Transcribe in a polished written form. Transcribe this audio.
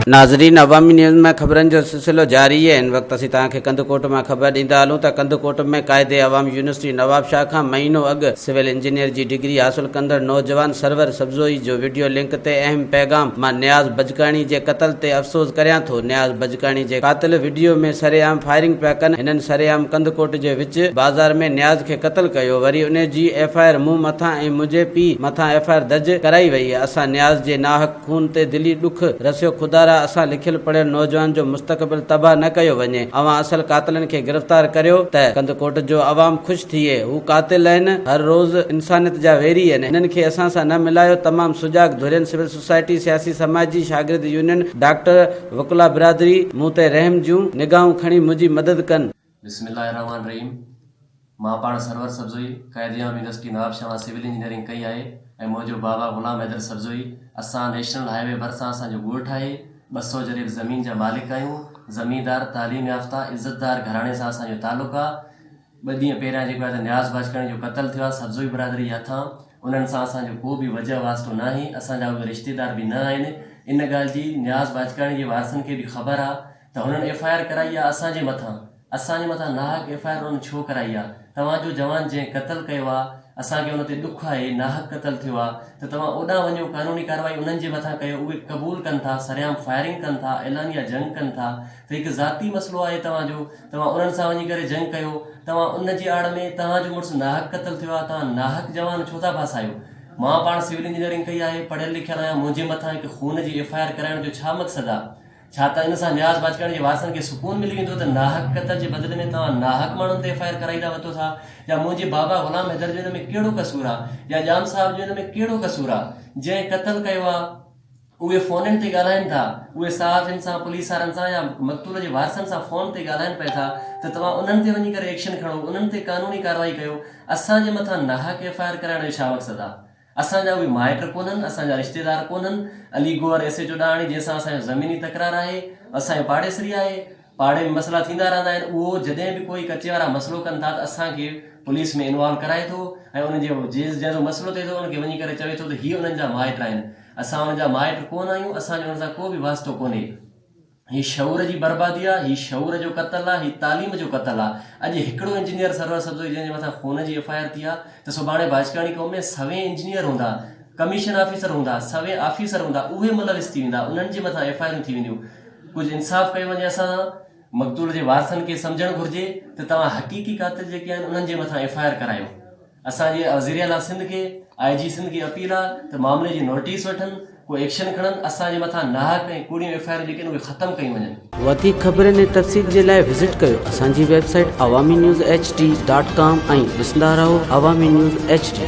नाज़रीन, अवामी न्यूज़ में खबरन जो सिलसिलो जारी है। इन वक्त असीं तव्हांखे कंदकोट में खबर ॾींदा हलूं त कंदकोट में क़ाइदे अवाम यूनिवर्सिटी नवाबशाह खां महीनो अॻु सिविल इंजीनियर जी डिग्री हासिल कंदड़ नौजवान सरवर सब्ज़ोई जो वीडियो लिंक ते अहम पैगाम मां न्याज़ बजकाणी जे क़त्ल ते अफ़सोस करियां थो। न्याज़ बजकाणी जे क़ातिल वीडियो में सरेआम फायरिंग पिया कनि। हिननि सरेआम कंदकोट जे विच बाज़ार में न्याज़ खे क़त्ल कयो। वरी उन जी FIR मूं मथां ऐं मुंहिंजे पीउ मथां FIR दर्ज कराई वई आहे। असां न्याज़ जे नाहक खून ते दिली ॾुख रसियो। खुदारा असां लिखियल पढ़ियल नौजवान जो मुस्तक़बिल तबाह न कयो वञे। अवां असल कातिलनि खे गिरफ़्तार करियो त कंदकोट जो अवाम ख़ुशि थिए। हू कातिल आहिनि, हर रोज़ इंसानियत जा वेरी आहिनि। हिननि खे असां सां न मिलायो। तमामु सुजाग धुरियन सिविल सोसाइटी, सियासी समाजी, शागिर्द यूनियन, डॉक्टर, वकला बिरादरी मूं ते रहम जूं निगाहूं खणी मुंहिंजी मदद कनि। बिस्मिल्लाहिर्रहमानिर्रहीम। मां पाण सरवर सब्ज़ोई क़ाइदे अवाम यूनिवर्सिटी नवाबशाह मां सिविल इंजीनियरिंग कई आहे ऐं मुंहिंजो बाबा ग़ुलाम हैदर सब्ज़ोई। असां नेशनल हाईवे भरिसां असांजो ॻोठु आहे। 200 जरीब ज़मीन जा मालिक आहियूं। ज़मींदार, तालीम याफ़्ता, इज़तदार घराणे सां असांजो तालुक़ु आहे। 2 ॾींहं पहिरियां जेको आहे न्याज़ बजकाणी जो क़त्ल थियो आहे सब्ज़ोई बिरादरी हथां, उन्हनि सां असांजो को बि वजह वास्तो न आहे। असांजा उहे रिश्तेदार बि न आहिनि। इन ॻाल्हि जी न्याज़ बजकाणी जे वारसनि खे बि ख़बर आहे त हुननि FIR कराई आहे असांजे मथां नाहक FIR उन्हनि छो कराई आहे। तव्हांजो जवान जंहिं क़त्ल कयो आहे, असांखे उन ते ॾुख आहे, नाहक क़त्ल थियो आहे, त तव्हां ओॾां वञो, कानूनी कार्रवाई उन्हनि जे मथां कयो। उहे क़बूल कनि था, सरेआम फायरिंग कनि था, ऐलानिया जंग कनि था। त हिकु ज़ाती मसइलो आहे तव्हांजो। तव्हां उन्हनि सां वञी करे जंग कयो। तव्हां उन जी आड़ में तव्हांजो मुड़ुसु नाहक क़त्ल थियो आहे, तव्हां नाहक जवान छो था फासायो। मां पाण सिविल इंजीनियरिंग कई आहे, पढ़ियल लिखियल आहियां। मुंहिंजे मथां हिकु खून जी FIR कराइण जो छा मक़सदु आहे? छा त इन सां न्याज़ बजकाणी जे वारसनि खे सुकून मिली वेंदो त नाहक क़त्ल जे बदिले में तव्हां नाहक माण्हुनि ते FIR कराईंदा वठो था? या मुंहिंजे बाबा ग़ुलाम हैदर जो हिन में कहिड़ो कसूर आहे? या जाम साहब जो हिन में कहिड़ो कसूर आहे? जंहिं क़त्ल कयो आहे उहे फ़ोननि ते ॻाल्हाइनि था, उहे साहबनि सां, पुलिस वारनि सां या मक़तूल जे वारसनि सां फ़ोन ते ॻाल्हाइनि पिया था, त तव्हां उन्हनि ते वञी करे एक्शन खणो, उन्हनि ते कानूनी कार्रवाई कयो। असांजे मथां नाहक FIR कराइण जो छा मक़सदु आहे? असांजा उहे माइट कोन्हनि, असांजा रिश्तेदार कोन्हनि। अली गोहर SHO ॾाणी जंहिंसां असांजो ज़मीनी तकरार आहे, असांजो पाड़ेसरी आहे, पाड़े में मसइला थींदा रहंदा आहिनि। उहो जॾहिं बि कोई कचे वारा मसइलो कनि था त असांखे पुलिस में इन्वॉल्व कराए थो ऐं उनजो जंहिंजो मसइलो थिए थो उनखे वञी करे चवे थो त हीअ उन्हनि जा माइट आहिनि। असां उन्हनि जा माइट कोन आहियूं, असांजो उन सां को बि वास्तो कोन्हे। हीअ शऊर जी बर्बादी आहे, हीअ शऊर जो क़त्ल आहे, हीअ तालीम जो क़त्ल आहे। अॼु हिकिड़ो इंजीनियर सरवर सब्ज़ोई जंहिंजे मथां खून जी FIR थी आहे, त सुभाणे बजकाणी क़ौम में 100 इंजीनियर हूंदा, कमीशन ऑफिसर हूंदा, 100 ऑफिसर हूंदा, उहे मुलविस थी वेंदा, उन्हनि जे मथां FIR थी वेंदियूं। कुझु इंसाफ़ कयो वञे। असां मक़तूल जे वारसनि खे सम्झणु घुरिजे त तव्हां हक़ीक़ी कातिल जेके आहिनि उन्हनि जे मथां FIR करायो। असांजे वज़ीर आला सिंध खे, IG सिंध खे अपील आहे त मामले जी नोटिस वठनि, कोई एक्शन खणनि, असांजे मथां नाहक ऐं कूड़ियूं FIR जेके आहिनि उहे ख़तमु कयूं वञनि। वधीक ख़बरनि ऐं तफ़सील जे लाइ विज़िट कयो असांजी वेबसाइट awamiNewsHD.com ऐं ॾिसंदा रहो अवामी न्यूज़ HD।